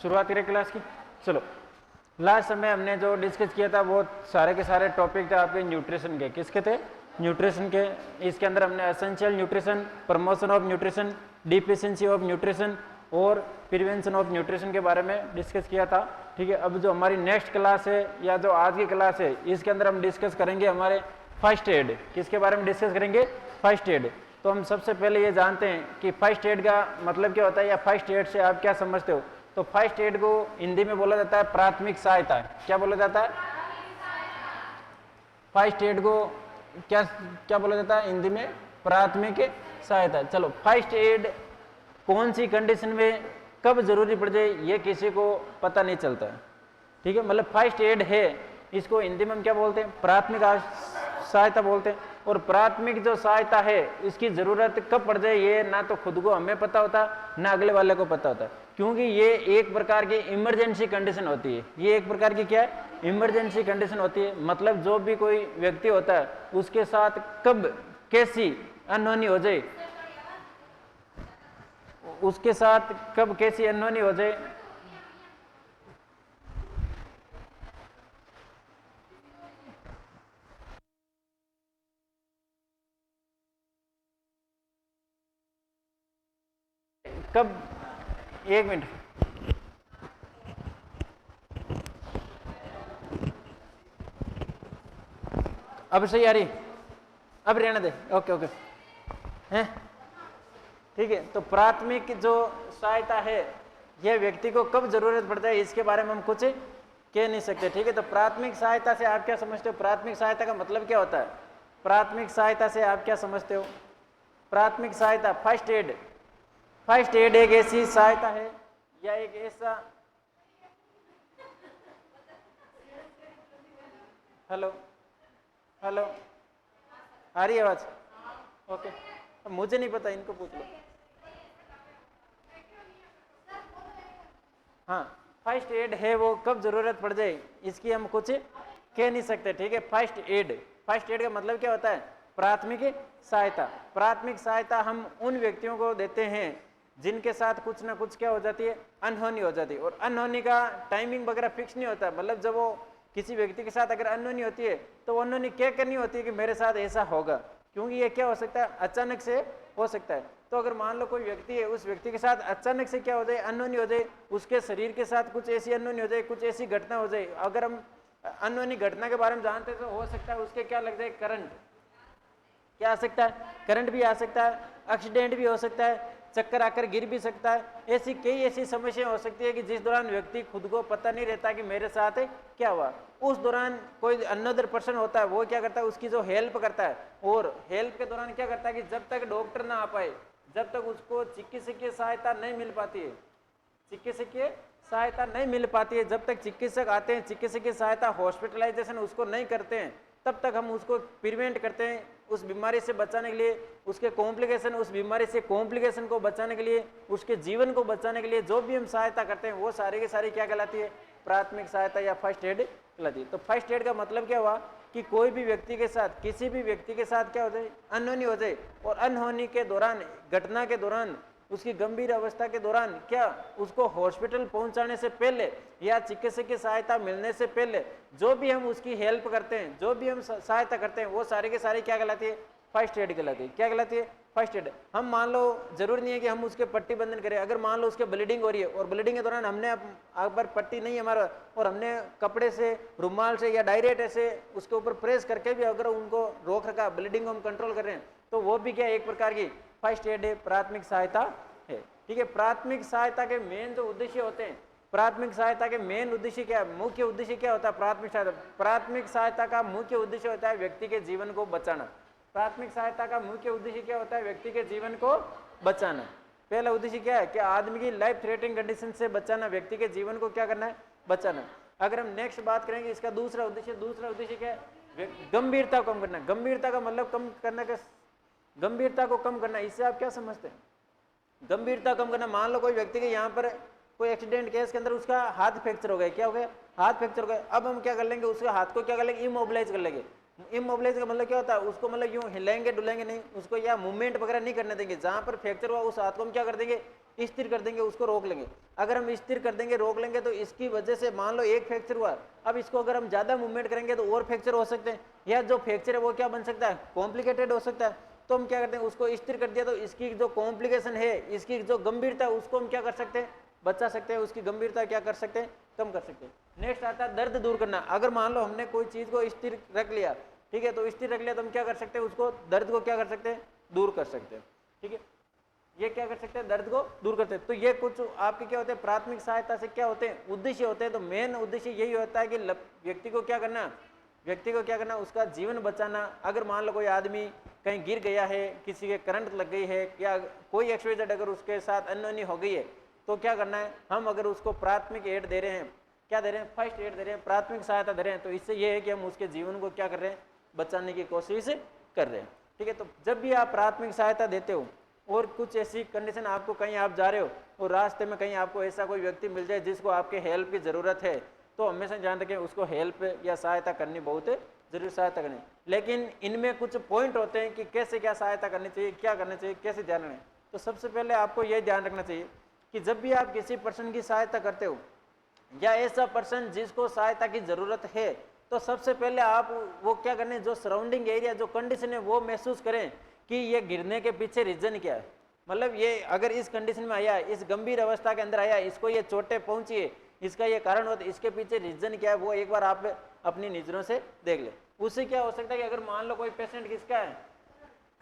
शुरुआत करें क्लास की। चलो, लास्ट समय हमने जो डिस्कस किया था वो सारे के सारे टॉपिक थे आपके न्यूट्रिशन के। किसके थे? न्यूट्रिशन के। इसके अंदर हमने essential nutrition, promotion of nutrition, deficiency of nutrition और प्रिवेंशन ऑफ न्यूट्रिशन के बारे में डिस्कस किया था। ठीक है, अब जो हमारी नेक्स्ट क्लास है या जो आज की क्लास है इसके अंदर हम डिस्कस करेंगे हमारे फर्स्ट एड। किसके बारे में डिस्कस करेंगे? First aid. तो हम सबसे पहले ये जानते हैं कि फर्स्ट एड का मतलब क्या होता है या फर्स्ट एड से आप क्या समझते हो। तो फर्स्ट एड को हिंदी में बोला जाता है प्राथमिक सहायता। क्या बोला जाता है? फर्स्ट एड को क्या क्या बोला जाता है हिंदी में? प्राथमिक सहायता। चलो, फर्स्ट एड कौन सी कंडीशन में कब जरूरी पड़ जाए ये किसी को पता नहीं चलता है। ठीक है, मतलब फर्स्ट एड है, इसको हिंदी में हम क्या बोलते हैं? प्राथमिक सहायता बोलते हैं। और प्राथमिक जो सहायता है इसकी जरूरत कब पड़ जाए ये ना तो खुद को हमें पता होता ना अगले वाले को पता होता, क्योंकि ये एक प्रकार की इमरजेंसी कंडीशन होती है। ये एक प्रकार की क्या है? इमरजेंसी कंडीशन होती है। मतलब जो भी कोई व्यक्ति होता है उसके साथ कब कैसी अनहोनी हो जाए, उसके साथ कब कैसी अनहोनी हो जाए, कब, एक मिनट, अब सही आ रही? अब रहने दे, ओके ओके हैं, ठीक है। तो प्राथमिक जो सहायता है यह व्यक्ति को कब जरूरत पड़ता है इसके बारे में हम कुछ कह नहीं सकते। ठीक है, तो प्राथमिक सहायता से आप क्या समझते हो? प्राथमिक सहायता का मतलब क्या होता है? प्राथमिक सहायता से आप क्या समझते हो? प्राथमिक सहायता, फर्स्ट एड। फर्स्ट एड एक ऐसी सहायता है या एक ऐसा, हेलो हेलो, आ रही है आवाज? ओके, मुझे नहीं पता, इनको पूछ लो। हाँ, फर्स्ट एड है वो कब जरूरत पड़ जाए इसकी हम कुछ कह नहीं सकते। ठीक है, फर्स्ट एड, फर्स्ट एड का मतलब क्या होता है? प्राथमिक सहायता। प्राथमिक सहायता हम उन व्यक्तियों को देते हैं जिनके साथ कुछ ना कुछ क्या हो जाती है? अनहोनी हो जाती है। और अनहोनी का टाइमिंग वगैरह फिक्स नहीं होता। मतलब जब वो किसी व्यक्ति के साथ अगर अनहोनी होती है तो अनहोनी क्या करनी होती है कि मेरे साथ ऐसा होगा, क्योंकि ये क्या हो सकता है? अचानक से हो सकता है। तो अगर मान लो कोई व्यक्ति है, उस व्यक्ति के साथ अचानक से क्या हो जाए? अनहोनी हो जाए, उसके शरीर के साथ कुछ ऐसी अनहोनी हो जाए, कुछ ऐसी घटना हो जाए। अगर हम अनहोनी घटना के बारे में जानते हैं तो हो सकता है उसके क्या लग जाए? करंट। क्या आ सकता है? करंट भी आ सकता है, एक्सीडेंट भी हो सकता है, चक्कर आकर गिर भी सकता है। ऐसी कई ऐसी समस्या हो सकती है कि जिस दौरान व्यक्ति खुद को पता नहीं रहता कि मेरे साथ क्या हुआ। उस दौरान कोई अनदर पर्सन होता है, वो क्या करता है? उसकी जो हेल्प करता है। और हेल्प के दौरान क्या करता है कि जब तक डॉक्टर ना आ पाए, जब तक उसको चिकित्सकीय सहायता नहीं मिल पाती है, चिकित्सकीय सहायता नहीं मिल पाती है, जब तक चिकित्सक आते हैं, चिकित्सकीय सहायता, हॉस्पिटलाइजेशन उसको नहीं करते हैं, तब तक हम उसको प्रिवेंट करते हैं उस बीमारी से बचाने के लिए, उसके कॉम्प्लिकेशन, उस बीमारी से कॉम्प्लिकेशन को बचाने के लिए, उसके जीवन को बचाने के लिए जो भी हम सहायता करते हैं वो सारी की सारी क्या कहलाती है? प्राथमिक सहायता या फर्स्ट एड कहलाती है। तो फर्स्ट एड का मतलब क्या हुआ कि कोई भी व्यक्ति के साथ, किसी भी व्यक्ति के साथ क्या हो जाए? अनहोनी हो जाए। और अनहोनी के दौरान, घटना के दौरान, उसकी गंभीर अवस्था के दौरान क्या उसको हॉस्पिटल पहुंचाने से पहले या चिकित्सकीय सहायता मिलने से पहले जो भी हम उसकी हेल्प करते हैं, जो भी हम सहायता करते हैं, वो सारी के सारी क्या कहलाती है? फर्स्ट एड कहलाती है। क्या कहलाती है? First aid. हम मान लो, जरूरी नहीं है कि हम उसके पट्टी बंधन करें, अगर मान लो उसके ब्लीडिंग हो रही है और ब्लीडिंग के दौरान हमने एक बार पट्टी नहीं हमारा और हमने कपड़े से, रुमाल से या डायरेक्ट ऐसे उसके ऊपर प्रेस करके भी अगर उनको रोक रखा, ब्लीडिंग को हम कंट्रोल कर रहे हैं, तो वो भी क्या एक प्रकार की फर्स्ट एड है, प्राथमिक सहायता है। ठीक है, प्राथमिक सहायता के मेन जो उद्देश्य होते हैं, प्राथमिक सहायता के मेन उद्देश्य क्या है? मुख्य उद्देश्य क्या होता है? प्राथमिक सहायता का मुख्य उद्देश्य होता है व्यक्ति के जीवन को बचाना। प्राथमिक सहायता का मुख्य उद्देश्य क्या होता है? व्यक्ति के जीवन को बचाना। पहला उद्देश्य क्या है? कि आदमी की लाइफ थ्रेटनिंग कंडीशन से बचाना, व्यक्ति के जीवन को क्या करना है? बचाना। अगर हम नेक्स्ट बात करेंगे इसका दूसरा उद्देश्य क्या है? गंभीरता को कम करना। गंभीरता का मतलब कम करना का, गंभीरता को कम करना, इससे आप क्या समझते हैं? गंभीरता कम करना, मान लो कोई व्यक्ति के यहाँ पर कोई एक्सीडेंट केस के अंदर उसका हाथ फ्रैक्चर हो गया। क्या हो गया? हाथ फ्रैक्चर हो गया। अब हम क्या कर लेंगे? उसके हाथ को क्या कर लेंगे? इमोबिलाइज कर लेंगे। इमोबिलाइज का मतलब क्या होता है? उसको मतलब यूं हिलाएंगे डुलाएंगे नहीं, उसको या मूवमेंट वगैरह नहीं करने देंगे। जहां पर फ्रैक्चर हुआ उस हाथ को हम क्या कर देंगे? स्थिर कर देंगे, उसको रोक लेंगे। अगर हम स्थिर कर देंगे, रोक लेंगे, तो इसकी वजह से मान लो एक फ्रैक्चर हुआ, अब इसको अगर हम ज़्यादा मूवमेंट करेंगे तो और फ्रैक्चर हो सकते हैं, या जो फ्रैक्चर है वो क्या बन सकता है, कॉम्प्लिकेटेड हो सकता है। तो हम क्या करते हैं, उसको स्थिर कर दिया तो इसकी जो कॉम्प्लिकेशन है, इसकी जो गंभीरता है, उसको हम क्या कर सकते हैं, बचा सकते हैं, उसकी गंभीरता क्या कर सकते हैं, कम कर सकते हैं। नेक्स्ट आता है दर्द दूर करना। अगर मान लो हमने कोई चीज़ को स्थिर रख लिया, ठीक है, तो स्थिर रख लिया तो हम क्या कर सकते हैं, उसको दर्द को क्या कर सकते हैं, दूर कर सकते हैं। ठीक है, ये क्या कर सकते हैं, दर्द को दूर करते हैं। तो ये कुछ आपके क्या होते हैं, प्राथमिक सहायता से क्या होते हैं, उद्देश्य होते हैं। तो मेन उद्देश्य यही होता है कि व्यक्ति को क्या करना, उसका जीवन बचाना। अगर मान लो कोई आदमी कहीं गिर गया है, किसी के करंट लग गई है, या कोई एक्सीडेंट अगर उसके साथ अनहोनी हो गई है, तो क्या करना है, हम अगर उसको प्राथमिक एड दे रहे हैं, क्या दे रहे हैं, फर्स्ट एड दे रहे हैं, प्राथमिक सहायता दे रहे हैं, तो इससे ये है कि हम उसके जीवन को क्या कर रहे हैं, बचाने की कोशिश कर रहे हैं। ठीक है, तो जब भी आप प्राथमिक सहायता देते हो और कुछ ऐसी कंडीशन, आपको कहीं आप जा रहे हो और रास्ते में कहीं आपको ऐसा कोई व्यक्ति मिल जाए जिसको आपके हेल्प की ज़रूरत है, तो हमेशा ध्यान रखें उसको हेल्प या सहायता करनी बहुत जरूरी, सहायता करनी। लेकिन इनमें कुछ पॉइंट होते हैं कि कैसे क्या सहायता करनी चाहिए, क्या करना चाहिए, कैसे ध्यान रखें। तो सबसे पहले आपको यह ध्यान रखना चाहिए कि जब भी आप किसी पर्सन की सहायता करते हो या ऐसा पर्सन जिसको सहायता की ज़रूरत है, तो सबसे पहले आप वो क्या करने, जो सराउंडिंग एरिया, जो कंडीशन है, वो महसूस करें कि ये गिरने के पीछे रीजन क्या है। मतलब ये अगर इस कंडीशन में आया, इस गंभीर अवस्था के अंदर आया, इसको ये चोटें पहुंची है, इसका ये कारण होता है, इसके पीछे रीजन क्या है, वो एक बार आप अपनी नजरों से देख ले। उससे क्या हो सकता है कि अगर मान लो कोई पेशेंट किसका है,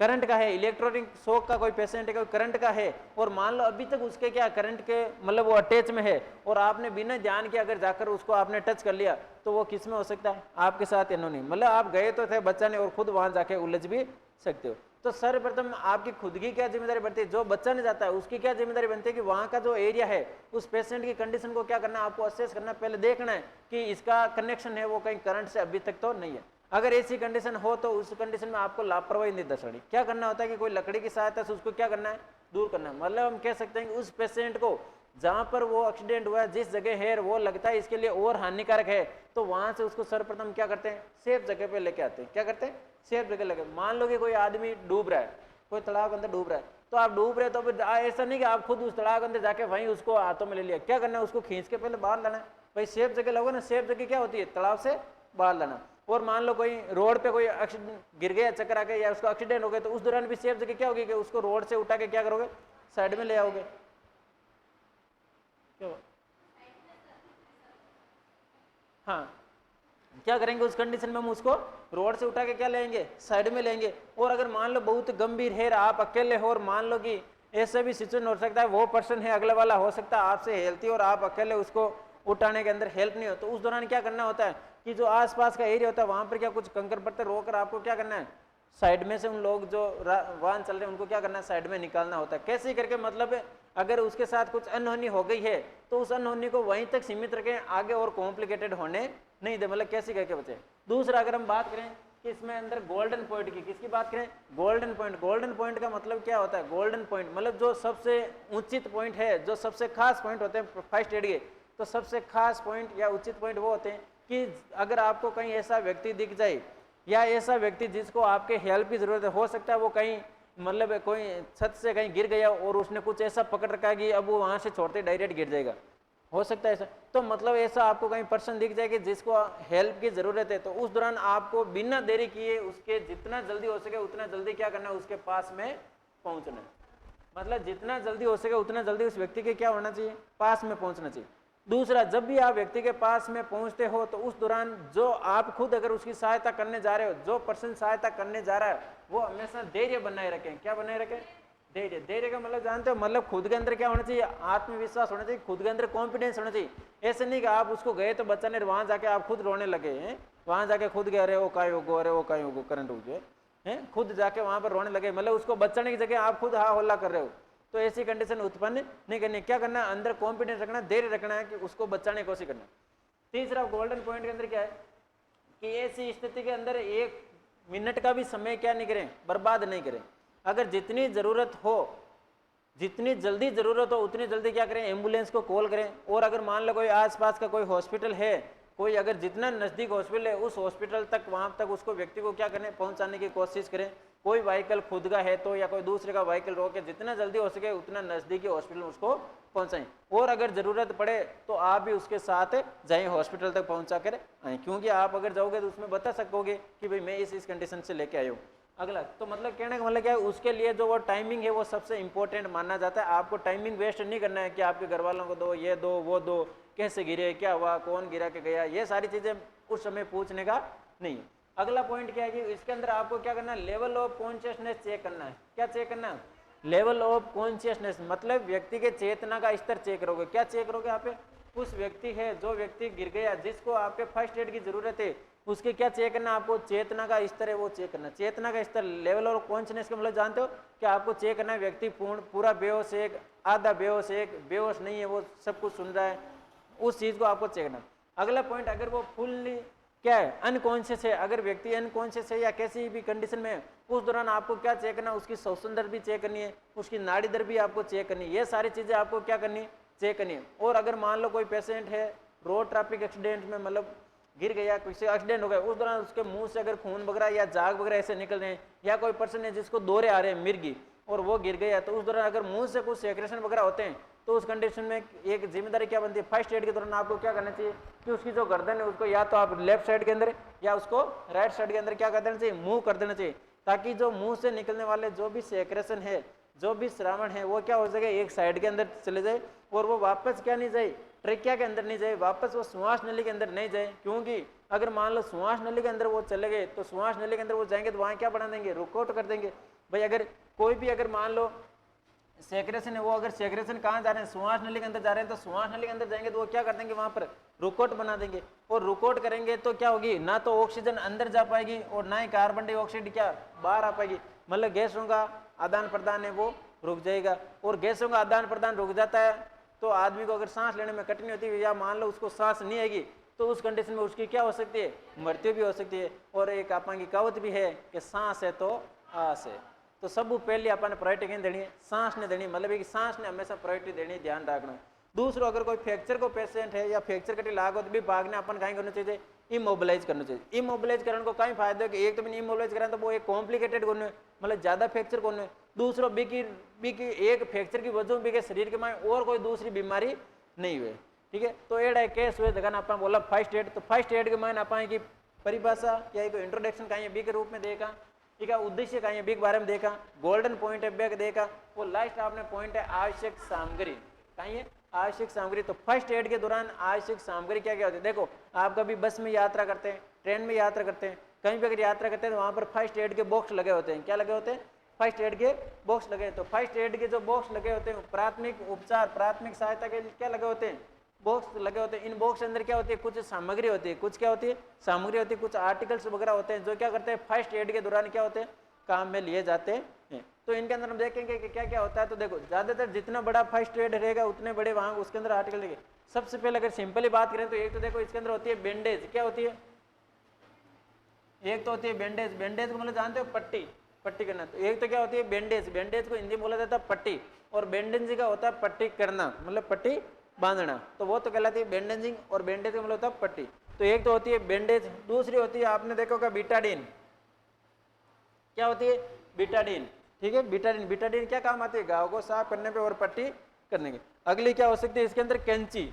करंट का है, इलेक्ट्रॉनिक शॉक का कोई पेशेंट है, कोई करंट का है, और मान लो अभी तक उसके क्या करंट के मतलब वो अटैच में है, और आपने बिना ध्यान के अगर जाकर उसको आपने टच कर लिया, तो वो किस में हो सकता है, आपके साथ इन्होंने, मतलब आप गए तो थे बच्चाने और खुद वहां जाके उलझ भी सकते हो। तो सर्वप्रथम आपकी खुद की क्या जिम्मेदारी बनती है, जो बच्चा ने जाता है उसकी क्या जिम्मेदारी बनती है कि वहाँ का जो एरिया है, उस पेशेंट की कंडीशन को क्या करना है, आपको असेस करना, पहले देखना है कि इसका कनेक्शन है वो कहीं करंट से अभी तक तो नहीं है। अगर ऐसी कंडीशन हो तो उस कंडीशन में आपको लापरवाही नहीं दर्शानी। क्या करना होता है कि कोई लकड़ी की सहायता से उसको क्या करना है, दूर करना है। मतलब हम कह सकते हैं कि उस पेशेंट को जहाँ पर वो एक्सीडेंट हुआ है, जिस जगह है वो लगता है इसके लिए और हानिकारक है, तो वहां से उसको सर्वप्रथम क्या करते हैं, सेफ जगह पे लेके आते हैं। क्या करते हैं, सेफ जगह लेके। मान लो कि कोई आदमी डूब रहा है, कोई तालाब के अंदर डूब रहा है, तो आप डूब रहे तो ऐसा नहीं कि आप खुद उस तालाब के अंदर जाके वहीं उसको हाथों में ले लिया। क्या करना है, उसको खींच के पहले बाहर लाना है। भाई सेफ जगह लोगे ना, सेफ जगह क्या होती है, तालाब से बाहर लाना। और मान लो कोई रोड पे कोई गिर गया, चक्कर आ गया, या उसको एक्सीडेंट हो गया, तो उस दौरान भी सेफ जगह क्या होगी कि उसको रोड से उठा के क्या करोगे, साइड में ले आओगे। हाँ, क्या करेंगे उस कंडीशन में, हम उसको रोड से उठा के क्या लेंगे, साइड में लेंगे। और अगर मान लो बहुत गंभीर है, आप अकेले हो, और मान लो कि ऐसा भी सिचुएशन हो सकता है, वो पर्सन है अगले वाला हो सकता है आपसे हेल्थी और आप अकेले उसको उठाने के अंदर हेल्प नहीं हो, तो उस दौरान क्या करना होता है कि जो आसपास का एरिया होता है वहां पर क्या कुछ कंकर पत्थर रोककर आपको क्या करना है, साइड में से उन लोग जो वाहन चल रहे हैं उनको क्या करना है, साइड में निकालना होता है। कैसे करके, मतलब अगर उसके साथ कुछ अनहोनी हो गई है तो उस अनहोनी को वहीं तक सीमित रखें, आगे और कॉम्प्लिकेटेड होने नहीं दे, मतलब कैसे करके बचे। दूसरा अगर हम बात करें कि इसमें अंदर गोल्डन पॉइंट की, किसकी बात करें, गोल्डन पॉइंट। गोल्डन पॉइंट का मतलब क्या होता है, गोल्डन पॉइंट मतलब जो सबसे उचित पॉइंट है, जो सबसे खास पॉइंट होते हैं फर्स्ट एड के, तो सबसे खास पॉइंट या उचित पॉइंट वो होते हैं कि अगर आपको कहीं ऐसा व्यक्ति दिख जाए या ऐसा व्यक्ति जिसको आपके हेल्प की जरूरत है, हो सकता है वो कहीं मतलब कोई छत से कहीं गिर गया और उसने कुछ ऐसा पकड़ रखा है कि अब वो वहां से छोड़ते डायरेक्ट गिर जाएगा, हो सकता है ऐसा। तो मतलब ऐसा आपको कहीं पर्सन दिख जाए कि जिसको हेल्प की जरूरत है, तो उस दौरान आपको बिना देरी किए उसके जितना जल्दी हो सके उतना जल्दी क्या करना है, उसके पास में पहुंचना है। मतलब जितना जल्दी हो सके उतना जल्दी उस व्यक्ति के क्या होना चाहिए, पास में पहुंचना चाहिए। दूसरा, जब भी आप व्यक्ति के पास में पहुंचते हो तो उस दौरान जो आप खुद अगर उसकी सहायता करने जा रहे हो, जो पर्सन सहायता करने जा रहा है, वो हमेशा धैर्य बनाए रखें। क्या बनाए रखें, धैर्य। धैर्य का मतलब जानते हो, मतलब खुद के अंदर क्या होना चाहिए, आत्मविश्वास होना चाहिए, खुद के अंदर कॉन्फिडेंस होना चाहिए। ऐसे नहीं कि आप उसको गए तो बच्चा ने वहां जाके आप खुद रोने लगे हैं, वहां जाके खुद गए, अरे वो काय होगो, अरे वो काय होगो, करंट हो गए, खुद जाके वहां पर रोने लगे, मतलब उसको बचाने की जगह आप खुद हा हल्ला कर रहे हो। तो ऐसी कंडीशन उत्पन्न नहीं करनी। क्या करना, अंदर कॉन्फिडेंस रखना, धैर्य रखना है कि उसको बचाने की कोशिश करना। तीसरा, गोल्डन पॉइंट के अंदर क्या है कि ऐसी स्थिति के अंदर 1 मिनट का भी समय क्या नहीं करें, बर्बाद नहीं करें। अगर जितनी जरूरत हो, जितनी जल्दी जरूरत हो उतनी जल्दी क्या करें, एम्बुलेंस को कॉल करें। और अगर मान लो कोई आसपास का कोई हॉस्पिटल है, कोई अगर जितना नज़दीक हॉस्पिटल है उस हॉस्पिटल तक वहाँ तक उसको व्यक्ति को क्या करें, पहुँचाने की कोशिश करें। कोई व्हीकल खुद का है तो या कोई दूसरे का व्हीकल रोक के जितना जल्दी हो सके उतना नज़दीकी हॉस्पिटल उसको पहुँचाएं। और अगर ज़रूरत पड़े तो आप भी उसके साथ जाएं, हॉस्पिटल तक पहुँचा कर आएँ, क्योंकि आप अगर जाओगे तो उसमें बता सकोगे कि भाई मैं इस कंडीशन से लेके आया हूँ। अगला तो मतलब कहने का मतलब क्या है, उसके लिए जो वो टाइमिंग है वो सबसे इंपॉर्टेंट माना जाता है। आपको टाइमिंग वेस्ट नहीं करना है कि आपके घर वालों को दो, ये दो, वो दो, कैसे गिरे, क्या हुआ, कौन गिरा के गया, ये सारी चीज़ें उस समय पूछने का नहीं है। अगला पॉइंट क्या है कि इसके अंदर आपको क्या करना है, लेवल ऑफ कॉन्शियसनेस चेक करना है। क्या चेक करना है? लेवल ऑफ कॉन्शियसनेस, मतलब व्यक्ति के चेतना का स्तर चेक करोगे। क्या चेक करोगे? आप उस व्यक्ति है, जो व्यक्ति गिर गया, जिसको आपके फर्स्ट एड की जरूरत है, उसके क्या चेक करना, आपको चेतना का स्तर है वो चेक करना। चेतना का स्तर, लेवल ऑफ कॉन्शियसनेस का मतलब जानते हो कि आपको चेक करना है व्यक्ति पूरा बेहोश है, आधा बेहोश है, बेहोश नहीं है, वो सब कुछ सुन रहा है, उस चीज को आपको चेक करना। अगला पॉइंट, अगर वो फुल्ली क्या है, अनकॉन्शियस है, अगर व्यक्ति अनकॉन्शियस है या किसी भी कंडीशन में है, उस दौरान आपको क्या चेक करना, उसकी श्वसन दर भी चेक करनी है, उसकी नाड़ी दर भी आपको चेक करनी है। ये सारी चीजें आपको क्या करनी, चेक करनी है। और अगर मान लो कोई पेशेंट है रोड ट्रैफिक एक्सीडेंट में, मतलब गिर गया, किसी एक्सीडेंट हो गया, उस दौरान उसके मुंह से अगर खून वगैरह या जाग वगैरह ऐसे निकल रहे हैं, या कोई पर्सन है जिसको दौरे आ रहे हैं मिर्गी और वो गिर गया, तो उस दौरान अगर मुंह से कुछ सेक्रेशन वगैरह होते हैं तो उस कंडीशन में एक जिम्मेदारी क्या बनती है, फर्स्ट एड के दौरान आपको क्या करना चाहिए कि उसकी जो गर्दन है उसको या तो आप लेफ्ट साइड के अंदर या उसको राइट साइड के अंदर क्या कर देना चाहिए, मूव कर देना चाहिए, ताकि जो मुंह से निकलने वाले जो भी सेक्रेशन है, जो भी श्रावण है, वो क्या हो सके, एक साइड के अंदर चले जाए और वो वापस क्या नहीं जाए, ट्रेकिया के अंदर नहीं जाए, वापस वो श्वास नली के अंदर नहीं जाए। क्योंकि अगर मान लो श्वास नली के अंदर वो चले गए तो श्वास नली के अंदर वो जाएंगे तो वहाँ क्या बना देंगे, रुकआउट कर देंगे। भाई अगर कोई भी अगर मान लो सेक्रेशन है, वो अगर सेक्रेशन कहाँ जा रहे हैं, श्वास नली के अंदर जा रहे हैं, तो श्वास नली के अंदर जाएंगे तो वो क्या कर देंगे, वहाँ पर रुकआउट बना देंगे। और रुकआउट करेंगे तो क्या होगी, ना तो ऑक्सीजन अंदर जा पाएगी और ना ही कार्बन डाइऑक्साइड क्या बाहर आ पाएगी, मतलब गैसों का आदान प्रदान है वो रुक जाएगा। और गैसों का आदान प्रदान रुक जाता है तो आदमी को अगर सांस लेने में कठिनाई होती है या मान लो उसको सांस नहीं आएगी, तो उस कंडीशन में उसकी क्या हो सकती है, मृत्यु भी हो सकती है। और एक आपा की कहावत भी है कि सांस है तो आस है। तो सब पहले अपन प्रायोरिटी कहीं देनी है, सांस ने देनी, मतलब कि सांस ने हमेशा प्रायोरिटी देनी, ध्यान रखना। दूसरों अगर कोई फ्रैक्चर को पेशेंट है या फ्रैक्चर कटी लाग हो तो भी भागने अपन कहीं करना चाहिए, इमोबिलाइज करना चाहिए। इमोबिलाइज करने को कहीं फायदा है कि एक तो मैंने इमोबिलाइज करा तो वो एक कॉम्प्लिकेटेड करने, मतलब ज्यादा फ्रैक्चर करने, दूसरों भी एक फ्रैक्चर की वजह भी के शरीर के में और कोई दूसरी बीमारी नहीं हुए, ठीक है। तो एड है केस हुए जगह अपन बोला फर्स्ट एड, तो फर्स्ट एड के मायने अपन की परिभाषा या एक इंट्रोडक्शन कहीं बी के रूप में देखा, ठीक है, उद्देश्य कहीं बी के बारे में देखा, गोल्डन पॉइंट है बैक देखा, वो लास्ट आपने पॉइंट है आवश्यक सामग्री, कहीं है आवश्यक सामग्री। तो फर्स्ट एड के दौरान आवश्यक सामग्री क्या क्या होती है, देखो आप कभी बस में यात्रा करते हैं, ट्रेन में यात्रा करते हैं, कहीं भी अगर यात्रा करते हैं तो वहां पर फर्स्ट एड के बॉक्स लगे होते हैं। क्या लगे होते हैं, फर्स्ट एड के बॉक्स लगे। तो फर्स्ट एड के जो बॉक्स लगे होते हैं, प्राथमिक उपचार, प्राथमिक सहायता के क्या लगे होते हैं, बॉक्स लगे होते हैं। इन बॉक्स के अंदर क्या होती है, कुछ सामग्री होती है, कुछ क्या होती है, सामग्री होती है, कुछ आर्टिकल्स वगैरह होते हैं जो क्या करते हैं, फर्स्ट एड के दौरान क्या होते हैं, काम में लिए जाते हैं। तो इनके अंदर हम देखेंगे कि क्या क्या होता है। तो देखो ज्यादातर जितना बड़ा फर्स्ट एड रहेगा उतने बड़े वहां उसके अंदर आर्टिकल देंगे। सबसे पहले अगर सिंपली बात करें तो एक तो देखो इसके अंदर होती है बैंडेज। क्या होती है, एक तो होती है बैंडेज। बैंडेज को मतलब जानते हो, पट्टी, पट्टी करना। तो एक तो क्या होती है बैंडेज, बैंडेज को हिंदी में बोला जाता है पट्टी, और बैंडेजिंग का होता है पट्टी करना, मतलब पट्टी बांधना, तो वो तो कहलाती है बैंडेजिंग, और बैंडेज का मतलब होता है पट्टी। तो एक तो होती है बैंडेज, दूसरी होती है आपने देखा होगा बीटाडीन। क्या होती है, बीटाडीन, ठीक है। बीटाडीन, बीटाडीन क्या काम आती है, घाव को साफ करने पे और पट्टी करने के। अगली क्या हो सकती है इसके अंदर, कैंची।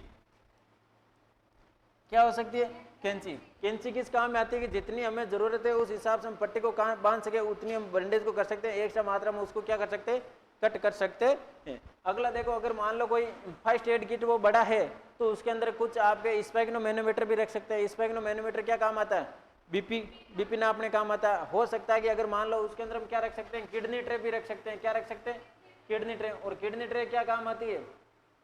क्या हो सकती है, कैंची। कैंची किस काम में आती है कि जितनी हमें जरूरत है उस हिसाब से हम पट्टी को कहाँ बांध सके उतनी हम बैंडेज को कर सकते हैं, एक सा मात्रा में उसको क्या कर सकते हैं, कट कर सकते हैं। अगला देखो अगर मान लो कोई फर्स्ट एड किट वो बड़ा है तो उसके अंदर कुछ आपके स्पैग्नो मैनोमीटर भी रख सकते हैं। स्पैग्नो मैनोमीटर क्या काम आता है, बीपी नापने काम आता है। हो सकता है कि अगर मान लो उसके अंदर हम क्या रख सकते हैं, किडनी ट्रे भी रख सकते हैं। क्या रख सकते हैं, किडनी ट्रे। और किडनी ट्रे क्या काम आती है,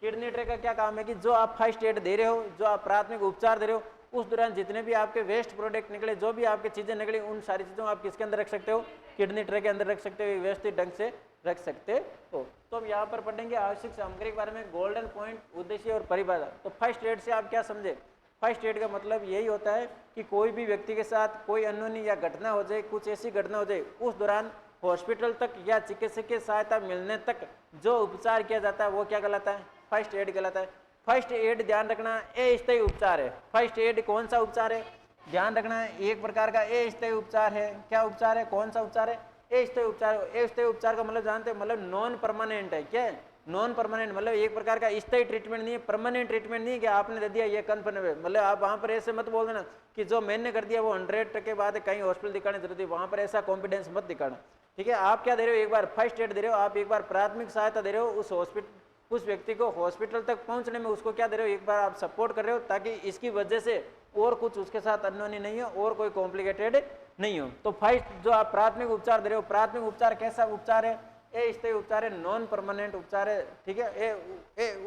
किडनी ट्रे का क्या काम है कि जो आप फर्स्ट एड दे रहे हो, जो आप प्राथमिक उपचार दे रहे हो, उस दौरान जितने भी आपके वेस्ट प्रोडक्ट निकले, जो भी आपकी चीजें निकली, उन सारी चीजों आप किसके अंदर रख सकते हो, किडनी ट्रे के अंदर रख सकते हो, व्यवस्थित ढंग से रख सकते हो। तो हम यहाँ पर पढ़ेंगे आवश्यक सामग्री के बारे में, गोल्डन पॉइंट, उद्देश्य और परिभाषा। तो फर्स्ट एड से आप क्या समझे, फर्स्ट एड का मतलब यही होता है कि कोई भी व्यक्ति के साथ कोई अनहोनी या घटना हो जाए, कुछ ऐसी घटना हो जाए, उस दौरान हॉस्पिटल तक या चिकित्सकीय सहायता मिलने तक जो उपचार किया जाता है वो क्या कहलाता है, फर्स्ट एड कहलाता है। फर्स्ट एड ध्यान रखना अस्थायी उपचार है। फर्स्ट एड कौन सा उपचार है, ध्यान रखना है, एक प्रकार का अस्थायी उपचार है। क्या उपचार है, कौन सा उपचार है, अस्थायी उपचार। अस्थायी उपचार का मतलब जानते हैं, मतलब नॉन परमानेंट है। क्या है, नॉन परमानेंट, मतलब एक प्रकार का स्थायी ट्रीटमेंट नहीं है, परमानेंट ट्रीटमेंट नहीं है कि आपने दे दिया ये कंफर्म है। मतलब आप वहां पर ऐसे मत बोल देना कि जो मैंने कर दिया वो 100% बात है, कहीं हॉस्पिटल दिखाने जरूरत है, वहां पर ऐसा कॉन्फिडेंस मत दिखाना। ठीक है, आप क्या दे रहे हो, एक बार फर्स्ट एड दे रहे हो, आप एक बार प्राथमिक सहायता दे रहे हो उस हॉस्पिटल, उस व्यक्ति को हॉस्पिटल तक पहुंचने में उसको क्या दे रहे हो, एक बार आप सपोर्ट कर रहे हो, ताकि इसकी वजह से और कुछ उसके साथ अनहोनी नहीं हो और कोई कॉम्प्लिकेटेड नहीं हो। तो फर्स्ट जो आप प्राथमिक उपचार दे रहे हो, प्राथमिक उपचार कैसा उपचार है, अस्थायी उपचार है, नॉन परमानेंट उपचार है। ठीक है,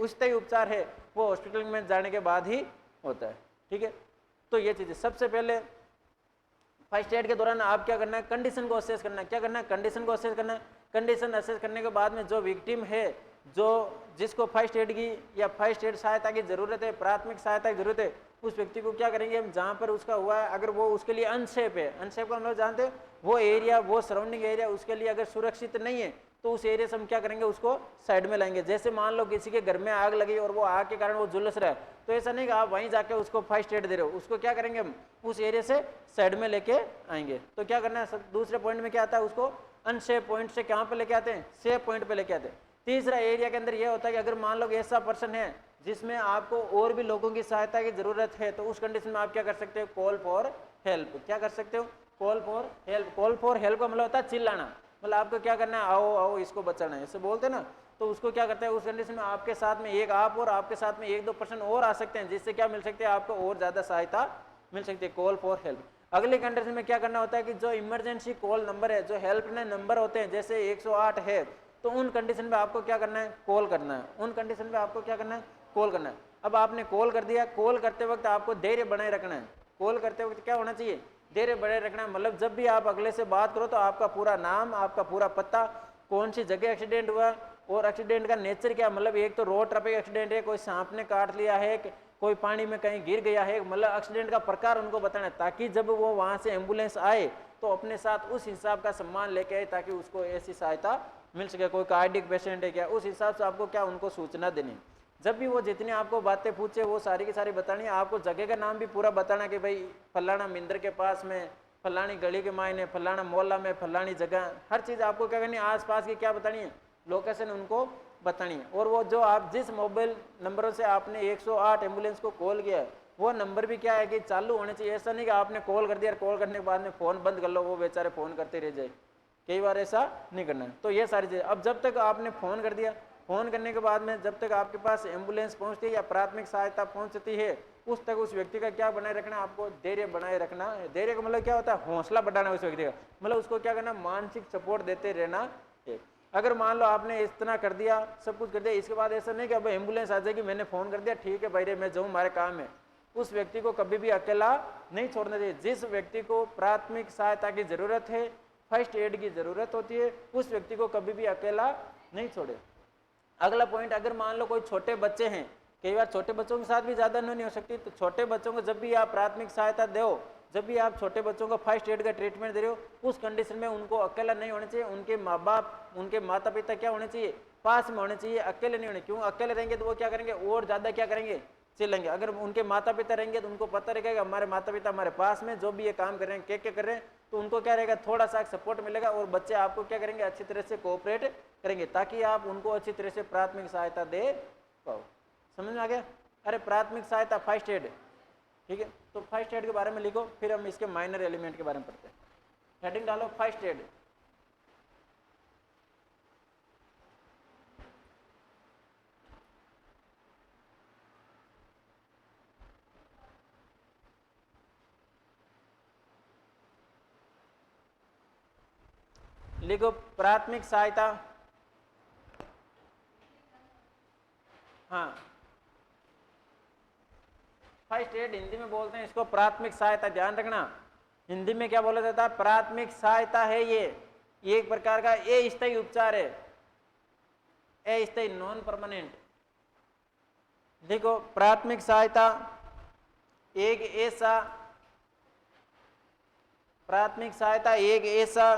अस्थायी उपचार है वो हॉस्पिटल में जाने के बाद ही होता है। ठीक है, तो ये चीज सबसे पहले फर्स्ट एड के दौरान आप क्या करना है, कंडीशन को असेस करना है। क्या करना है, कंडीशन को असेस करना है। कंडीशन असेस करने के बाद में जो विक्टिम है, जो जिसको फर्स्ट एड की या फर्स्ट एड सहायता की जरूरत है, प्राथमिक सहायता की जरूरत है, उस व्यक्ति को क्या करेंगे हम, जहां पर उसका हुआ है, अगर वो उसके लिए अनसेफ है, अनसेफ का हम लोग जानते हैं, वो एरिया, वो सराउंडिंग एरिया उसके लिए अगर सुरक्षित नहीं है, तो उस एरिया से हम क्या करेंगे, उसको साइड में लाएंगे। जैसे मान लो किसी के घर में आग लगी और वो आग के कारण वो झुलस रहा है, तो ऐसा नहीं कि आप वहीं जाके उसको फर्स्ट एड दे रहे हो, उसको क्या करेंगे हम, उस एरिया से साइड में लेके आएंगे। तो क्या करना है, दूसरे पॉइंट में क्या आता है, उसको अनसेफ पॉइंट से कहाँ पे लेके आते हैं, सेफ पॉइंट पे लेके आते हैं। तीसरा एरिया के अंदर यह होता है कि अगर मान लो ऐसा पर्सन है जिसमें आपको और भी लोगों की सहायता की जरूरत है, तो उस कंडीशन में आप क्या कर सकते हो, कॉल फॉर हेल्प। क्या कर सकते हो, call for help. Call for help का मतलब होता है चिल्लाना, मतलब आपको क्या करना है, आओ आओ इसको बचाना है, ऐसे बोलते हैं ना। तो उसको क्या करते हैं, उस कंडीशन में आपके साथ में एक आप और आपके साथ में एक दो पर्सन और आ सकते हैं, जिससे क्या मिल सकते हैं, आपको और ज्यादा सहायता मिल सकती है, कॉल फॉर हेल्प। अगले कंडीशन में क्या करना होता है कि जो इमरजेंसी कॉल नंबर है, जो हेल्पलाइन नंबर होते हैं, जैसे 108 है, तो उन कंडीशन में आपको क्या करना है, कॉल करना है। उन कंडीशन में आपको क्या करना है, कॉल करना है। अब आपने कॉल कर दिया, कॉल करते वक्त आपको धैर्य बनाए रखना है। कॉल करते वक्त क्या होना चाहिए, धैर्य बनाए रखना है। मतलब जब भी आप अगले से बात करो तो आपका पूरा नाम, आपका पूरा पता, कौन सी जगह एक्सीडेंट हुआ और एक्सीडेंट का नेचर क्या, मतलब एक तो रोड ट्रैफिक एक्सीडेंट है, कोई सांप ने काट लिया है, कोई पानी में कहीं गिर गया है, मतलब एक्सीडेंट का प्रकार उनको बताना है, ताकि जब वो वहां से एम्बुलेंस आए तो अपने साथ उस हिसाब का सम्मान लेके आए, ताकि उसको ऐसी सहायता मिल सके। कोई कार्डियक पेशेंट है क्या, उस हिसाब से आपको क्या उनको सूचना देनी। जब भी वो जितनी आपको बातें पूछे वो सारी की सारी बतानी है। आपको जगह का नाम भी पूरा बताना कि भाई फलाना मिंदर के पास में, फलानी गली के मायने, फलाना मोहल्ला में, फलानी जगह, हर चीज़ आपको क्या करनी है, आसपास की क्या बतानी है, लोकेशन उनको बतानी है। और वो जो आप जिस मोबाइल नंबरों से आपने 108 एम्बुलेंस को कॉल किया है, वो नंबर भी क्या है कि चालू होने चाहिए। ऐसा नहीं कि आपने कॉल कर दिया, कॉल करने के बाद में फ़ोन बंद कर लो, वो बेचारे फ़ोन करते रह जाए, कई बार ऐसा नहीं करना है। तो ये सारी चीज़, अब जब तक आपने फ़ोन कर दिया, फ़ोन करने के बाद में जब तक आपके पास एम्बुलेंस पहुंचती है या प्राथमिक सहायता पहुंचती है, उस तक उस व्यक्ति का क्या बनाए रखना, आपको धैर्य बनाए रखना है। धैर्य का मतलब क्या होता है, हौसला बढ़ाना उस व्यक्ति का, मतलब उसको क्या करना, मानसिक सपोर्ट देते रहना है। अगर मान लो आपने इतना कर दिया, सब कुछ कर दिया, इसके बाद ऐसा नहीं कि अब एम्बुलेंस आ जाएगी, मैंने फ़ोन कर दिया, ठीक है भाई रे मैं जाऊँ, हमारे काम है, उस व्यक्ति को कभी भी अकेला नहीं छोड़ना चाहिए। जिस व्यक्ति को प्राथमिक सहायता की जरूरत है, फर्स्ट एड की जरूरत होती है, उस व्यक्ति को कभी भी अकेला नहीं छोड़े। अगला पॉइंट, अगर मान लो कोई छोटे बच्चे हैं, कई बार छोटे बच्चों के साथ भी ज्यादा नहीं हो सकती, तो छोटे बच्चों को जब भी आप प्राथमिक सहायता दो, जब भी आप छोटे बच्चों को फर्स्ट एड का ट्रीटमेंट दे रहे हो, उस कंडीशन में उनको अकेला नहीं होना चाहिए। उनके माँ बाप, उनके माता पिता क्या होने चाहिए, पास में होने चाहिए, अकेले नहीं होने। क्यों, अकेले रहेंगे तो वो क्या करेंगे, और ज्यादा क्या करेंगे, चिल्लेंगे। अगर उनके माता पिता रहेंगे तो उनको पता रहेगा हमारे माता पिता हमारे पास में, जो भी ये काम कर रहे हैं, क्या कर रहे हैं, तो उनको क्या रहेगा, थोड़ा सा सपोर्ट मिलेगा, और बच्चे आपको क्या करेंगे, अच्छी तरह से कोऑपरेट करेंगे, ताकि आप उनको अच्छी तरह से प्राथमिक सहायता दे पाओ। समझ में आ गया। अरे प्राथमिक सहायता फर्स्ट एड, ठीक है, तो फर्स्ट एड के बारे में लिखो, फिर हम इसके माइनर एलिमेंट के बारे में पढ़ते हैं। हेडिंग डालो फर्स्ट एड। लिखो प्राथमिक सहायता, हाँ फर्स्ट एड हिंदी में बोलते हैं इसको प्राथमिक सहायता, ध्यान रखना। हिंदी में क्या बोला जाता है, प्राथमिक सहायता है ये एक प्रकार का अस्थायी उपचार है, अस्थायी नॉन परमानेंट। देखो प्राथमिक सहायता एक ऐसा, प्राथमिक सहायता एक ऐसा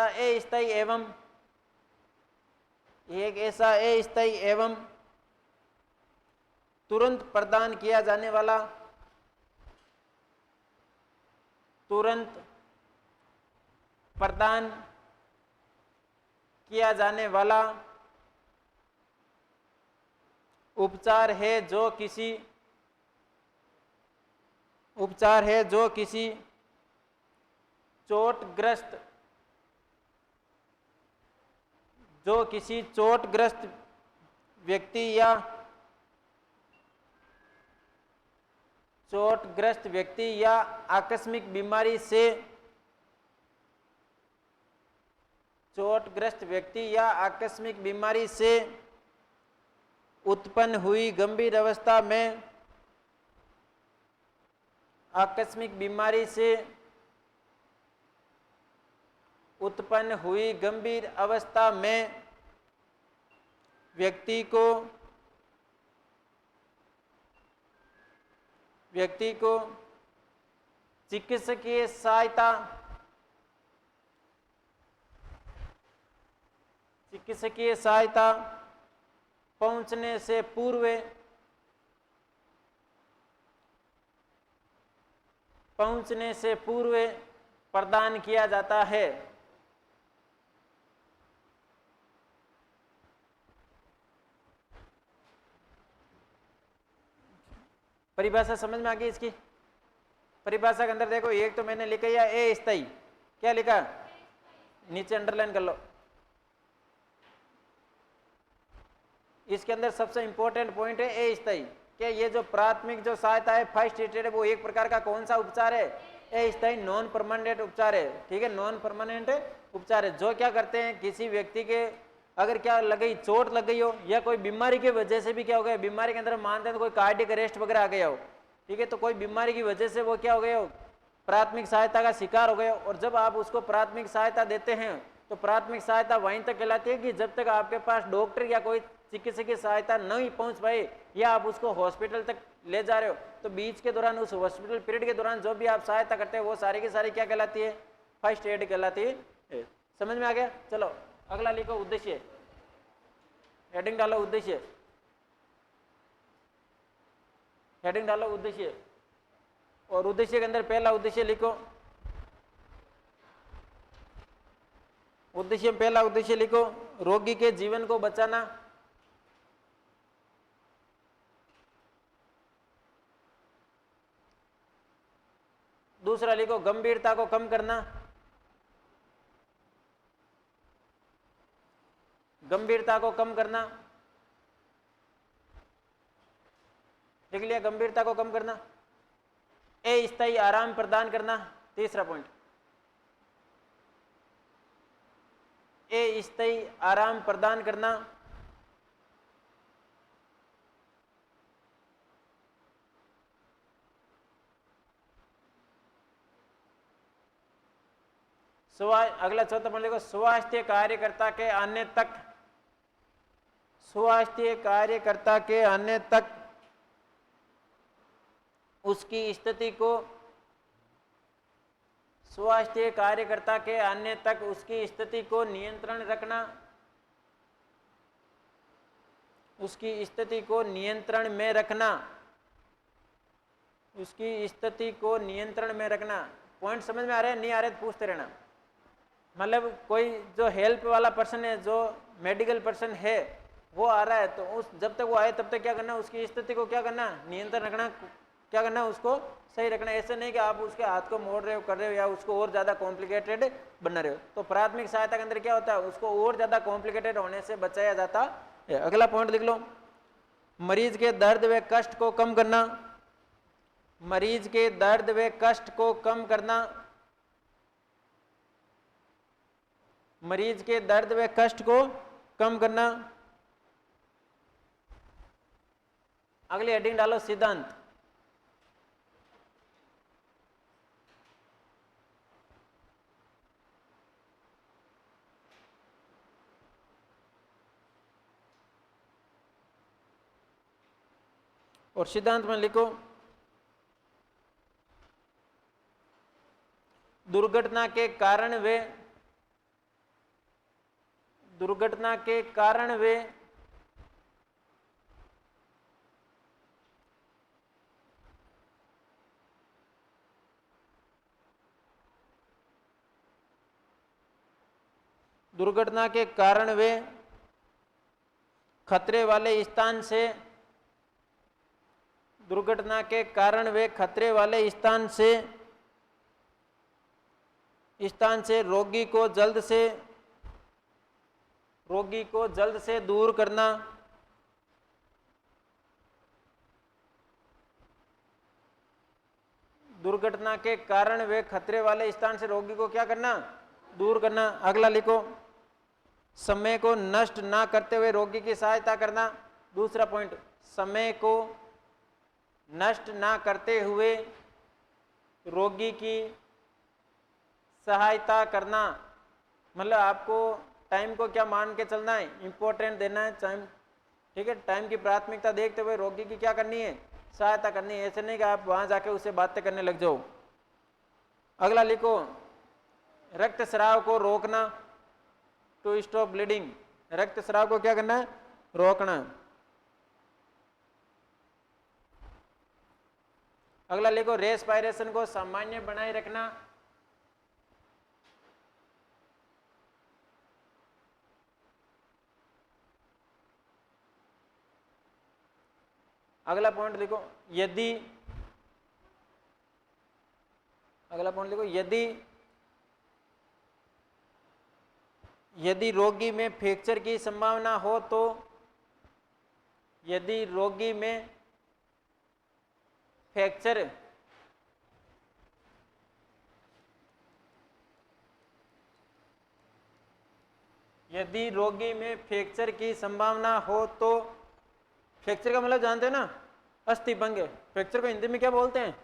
अस्थायी एवं एक ऐसा अस्थायी एवं तुरंत प्रदान किया जाने वाला, तुरंत प्रदान किया जाने वाला उपचार है जो किसी चोटग्रस्त व्यक्ति या आकस्मिक बीमारी से उत्पन्न हुई गंभीर अवस्था में, आकस्मिक बीमारी से उत्पन्न हुई गंभीर अवस्था में व्यक्ति को चिकित्सकीय सहायता पहुंचने से पूर्व प्रदान किया जाता है। परिभाषा समझ में आ गई इसकी? परिभाषा के अंदर देखो, एक तो मैंने लिखा है अस्थायी, क्या लिखा, नीचे अंडरलाइन कर लो। इसके अंदर सबसे इंपॉर्टेंट पॉइंट है अस्थायी, कि ये जो प्राथमिक जो सहायता है, फर्स्ट एड है, वो एक प्रकार का कौन सा उपचार है, अस्थायी नॉन परमानेंट उपचार है। ठीक है, नॉन परमानेंट उपचार है, जो क्या करते हैं, किसी व्यक्ति के अगर क्या लग गई, चोट लग गई हो या कोई बीमारी की वजह से भी क्या हो गया, बीमारी के अंदर मानते हैं तो कोई कार्डियक अरेस्ट वगैरह आ गया हो, ठीक है, तो कोई बीमारी की वजह से वो क्या हो गया हो, प्राथमिक सहायता का शिकार हो गया। और जब आप उसको प्राथमिक सहायता देते हैं तो प्राथमिक सहायता वहीं तक कहलाती है कि जब तक आपके पास डॉक्टर या कोई चिकित्सकीय सहायता नहीं पहुंच पाई, या आप उसको हॉस्पिटल तक ले जा रहे हो, तो बीच के दौरान, उस हॉस्पिटल पीरियड के दौरान जो भी आप सहायता करते हैं वो सारी की सारी क्या कहलाती है, फर्स्ट एड कहलाती है। समझ में आ गया? चलो अगला लिखो, उद्देश्य, हेडिंग डालो उद्देश्य, हेडिंग डालो उद्देश्य, और उद्देश्य के अंदर पहला उद्देश्य लिखो, उद्देश्य पहला उद्देश्य लिखो, रोगी के जीवन को बचाना। दूसरा लिखो, गंभीरता को कम करना, गंभीरता को कम करना, लिख लिया, गंभीरता को कम करना। अस्थायी आराम प्रदान करना, तीसरा पॉइंट, अस्थायी आराम प्रदान करना। अगला चौथा पॉइंट लिखो, स्वास्थ्य कार्यकर्ता के आने तक, स्वास्थ्य कार्यकर्ता के आने तक उसकी स्थिति को, स्वास्थ्य कार्यकर्ता के आने तक उसकी स्थिति को नियंत्रण रखना, उसकी स्थिति को नियंत्रण में रखना, उसकी स्थिति को नियंत्रण में रखना। पॉइंट समझ में आ रहे हैं? नहीं आ रहे तो पूछते रहना। मतलब कोई जो हेल्प वाला पर्सन है, जो मेडिकल पर्सन है, वो आ रहा है, तो उस जब तक वो आए तब तक क्या करना, उसकी स्थिति को क्या करना, नियंत्रण रखना, क्या करना, उसको सही रखना। ऐसे नहीं कि आप उसके हाथ को मोड़ रहे हो, कर रहे हो, या उसको और ज़्यादा कॉम्प्लिकेटेड बना रहे हो। तो प्राथमिक सहायता के अंदर क्या होता है, उसको और ज़्यादा कॉम्प्लिकेटेड होने से बचाया जाता है। अगला पॉइंट लिख लो, मरीज के दर्द व कष्ट को कम करना, मरीज के दर्द व कष्ट को कम करना, मरीज के दर्द व कष्ट को कम करना। अगली हेडिंग डालो, सिद्धांत। और सिद्धांत में लिखो, दुर्घटना के कारण वे, दुर्घटना के कारण वे दुर्घटना के कारण वे खतरे वाले स्थान से दुर्घटना के कारण वे खतरे वाले स्थान से रोगी को जल्द से दूर करना दुर्घटना के कारण वे खतरे वाले स्थान से रोगी को क्या करना, दूर करना। अगला लिखो, समय को नष्ट ना करते हुए रोगी की सहायता करना। दूसरा पॉइंट, समय को नष्ट ना करते हुए रोगी की सहायता करना, मतलब आपको टाइम को क्या मान के चलना है, इंपॉर्टेंट देना है टाइम, ठीक है। टाइम की प्राथमिकता देखते हुए रोगी की क्या करनी है, सहायता करनी है। ऐसे नहीं कि आप वहां जाके उससे बातें करने लग जाओ। अगला लिखो, रक्तस्राव को रोकना, टू स्टॉप ब्लीडिंग, रक्तस्राव को क्या करना है, रोकना। अगला लिखो, रेस्पिरेशन को सामान्य बनाए रखना। अगला पॉइंट लिखो, यदि रोगी में फ्रैक्चर की संभावना हो तो यदि रोगी में फ्रैक्चर की संभावना हो तो, फ्रैक्चर का मतलब जानते हैं ना, अस्थि भंग। फ्रैक्चर को हिंदी में क्या बोलते हैं,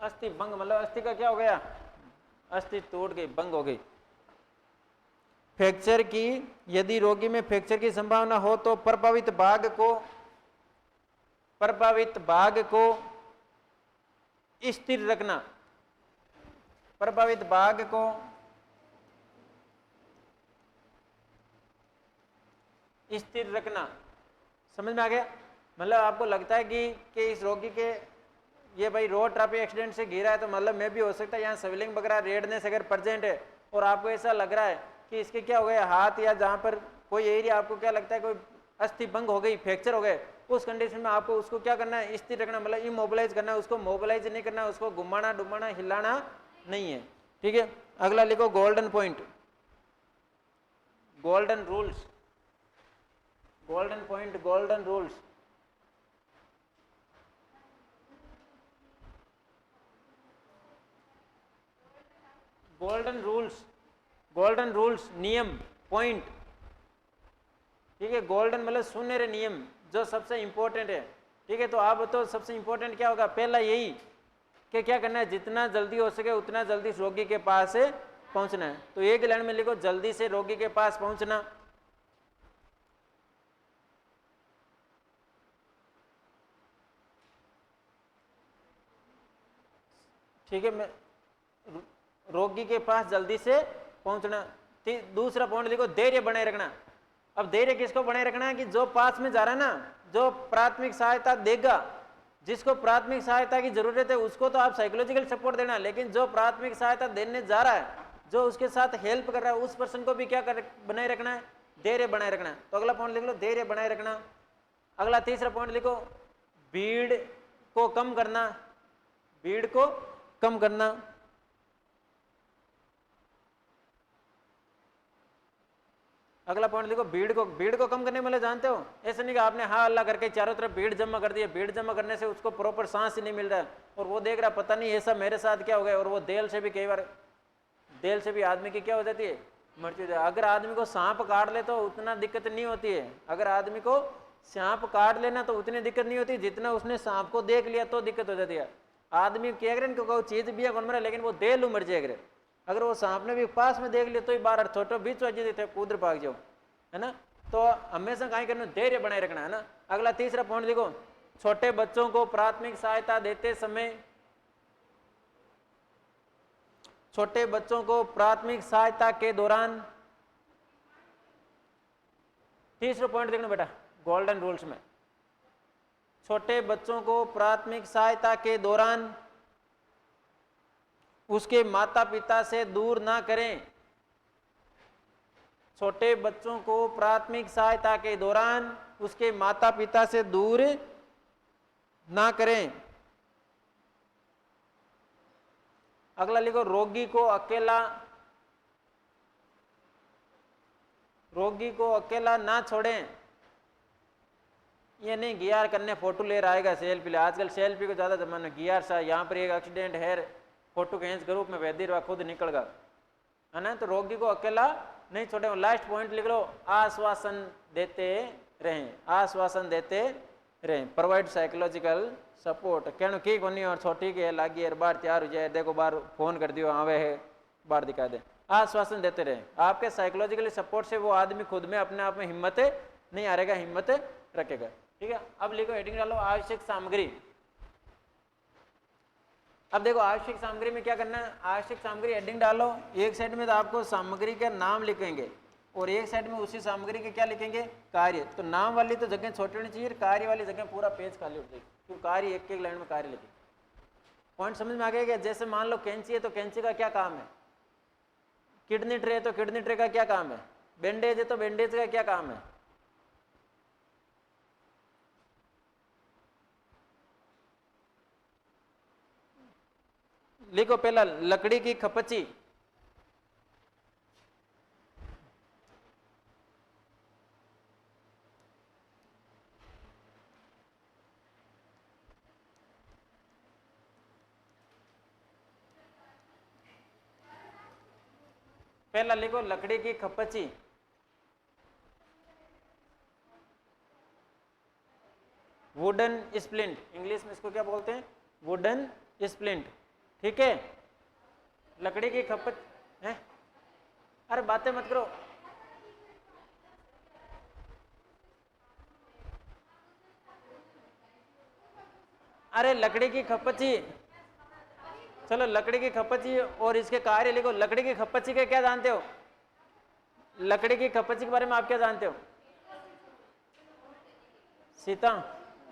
अस्थि भंग, मतलब अस्थि का क्या हो गया, अस्थि टूट गई, भंग हो गई। फ्रैक्चर की, यदि रोगी में फ्रैक्चर की संभावना हो तो प्रभावित भाग को स्थिर रखना, प्रभावित भाग को स्थिर रखना। समझ में आ गया? मतलब आपको लगता है कि इस रोगी के ये भाई रोड ट्रैफिक एक्सीडेंट से गिरा है, तो मतलब में भी हो सकता है यहाँ स्वेलिंग वगैरह रेडनेस अगर प्रेजेंट है और आपको ऐसा लग रहा है कि इसके क्या हो गया हाथ, या जहाँ पर कोई एरिया आपको क्या लगता है कोई अस्थि भंग हो गई, फ्रैक्चर हो गए, उस कंडीशन में आपको उसको क्या करना है, स्थिर रखना, मतलब इमोबिलाइज करना है, उसको मोबिलाइज नहीं करना, उसको घुमाना डुमाना हिलाना नहीं है, ठीक है। अगला लिखो, golden point, golden rules, golden point, golden rules. Golden rules नियम, पॉइंट, ठीक है। गोल्डन मतलब सुनहरे नियम जो सबसे इंपॉर्टेंट है, ठीक है। तो आप तो सबसे इंपॉर्टेंट क्या होगा, पहला यही कि क्या करना है, जितना जल्दी हो सके उतना जल्दी रोगी के पास पहुंचना है। तो एक लाइन में लिखो, जल्दी से रोगी के पास पहुंचना, ठीक है। मैं रोगी के पास जल्दी से पहुंचना। दूसरा पॉइंट लिखो, धैर्य बनाए रखना। अब धैर्य किसको बनाए रखना है, कि जो पास में जा रहा है ना, जो प्राथमिक सहायता देगा, जिसको प्राथमिक सहायता की जरूरत है उसको तो आप साइकोलॉजिकल सपोर्ट देना, लेकिन जो प्राथमिक सहायता देने जा रहा है, जो उसके साथ हेल्प कर रहा है, उस पर्सन को भी क्या बनाए रखना है, धैर्य बनाए रखना है। तो अगला पॉइंट लिख लो, धैर्य बनाए रखना। अगला तीसरा पॉइंट लिखो, भीड़ को कम करना, भीड़ को कम करना। अगला पॉइंट लिखो, भीड़ को कम करने वाले जानते हो, ऐसे नहीं कि आपने हाँ अल्लाह करके चारों तरफ भीड़ जमा कर दी है, भीड़ जमा करने से उसको प्रॉपर सांस ही नहीं मिल रहा है और वो देख रहा पता नहीं ऐसा मेरे साथ क्या हो गया, और वो देल से भी कई बार, देल से भी आदमी की क्या हो जाती है, मृत्यु। अगर आदमी को सांप काट ले तो उतना दिक्कत नहीं होती है, अगर आदमी को सांप काट लेना तो उतनी दिक्कत नहीं होती जितना उसने सांप को देख लिया तो दिक्कत हो जाती है। आदमी क्या करे, कोई चीज भी कौन मरे, लेकिन वो देल मर जाए, अगर वो सांप ने भी पास में देख लिया तो ही बाहर छोटो बीच वजह थे कूद भाग जाओ, है ना। तो हमेशा कहीं करना, धैर्य बनाए रखना, है ना। अगला तीसरा पॉइंट देखो, छोटे बच्चों को प्राथमिक सहायता देते समय छोटे बच्चों को प्राथमिक सहायता के दौरान, तीसरा पॉइंट देखना बेटा गोल्डन रूल्स में, छोटे बच्चों को प्राथमिक सहायता के दौरान उसके माता पिता से दूर ना करें। छोटे बच्चों को प्राथमिक सहायता के दौरान उसके माता पिता से दूर ना करें। अगला लिखो, रोगी को अकेला ना छोड़ें। ये नहीं गियार करने फोटो ले आएगा सेल्फी ले, आजकल सेल्फी को ज्यादा जमाना, गियार सा यहाँ पर एक एक्सीडेंट है, फोटो खींच ग्रुप में भेज दी, खुद निकल गया है ना। तो रोगी को अकेला नहीं छोड़े। लास्ट पॉइंट लिख लो, आश्वासन देते रहें, आश्वासन देते रहें, प्रोवाइड साइकोलॉजिकल सपोर्ट। कहना की कोनी और छोटी के लागी यार बाहर तैयार हो जाए, देखो बाहर फोन कर दियो आवे है, बाहर दिखा दे। आश्वासन देते रहें, आपके साइकोलॉजिकल सपोर्ट से वो आदमी खुद में अपने आप में हिम्मत नहीं हारेगा, हिम्मत रखेगा। ठीक है, अब लिखो हेडिंग डालो आवश्यक सामग्री। अब देखो आवश्यक सामग्री में क्या करना है, आवश्यक सामग्री हेडिंग डालो, एक साइड में तो आपको सामग्री का नाम लिखेंगे और एक साइड में उसी सामग्री के क्या लिखेंगे, कार्य। तो नाम वाली तो जगह छोटी होनी चाहिए, कार्य वाली जगह पूरा पेज खाली हो जाएगी, क्योंकि कार्य एक एक लाइन में कार्य लिखे। पॉइंट समझ में आ गया क्या? जैसे मान लो कैंची है तो कैंची का क्या काम है, किडनी ट्रे है तो किडनी ट्रे का क्या काम है, बैंडेज है तो बैंडेज का क्या काम है। लिखो पहला लकड़ी की खपची, पहला लिखो लकड़ी की खपची। वुडन स्प्लिंट, इंग्लिश में इसको क्या बोलते हैं, वुडन स्प्लिंट। ठीक है, लकड़ी की खपत है, अरे बातें मत करो। अरे लकड़ी की खपची, चलो लकड़ी की खपची और इसके कार्य लिखो। लकड़ी की खपची के क्या जानते हो, लकड़ी की खपची के बारे में आप क्या जानते हो सीता,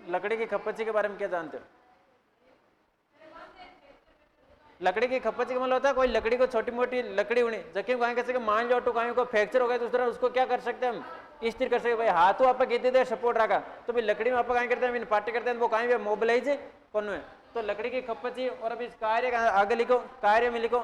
लकड़ी की खपची के बारे में क्या जानते हो? लकड़ी की खपची का मतलब होता है कोई लकड़ी को छोटी मोटी लकड़ी होनी जबकि कैसे मान लो टुकाई को फ्रैक्चर हो गया तो उस तरह उसको क्या कर सकते हैं हम, स्थिर कर सकते। भाई हाथों आप कितनी देर सपोर्ट रखा तो भाई लकड़ी में आप कहीं करते हैं पार्टी करते हैं वो कहीं मोबिलाइज कौन है। तो लकड़ी की खपची और अभी कार्य आगे लिखो, कार्य में लिखो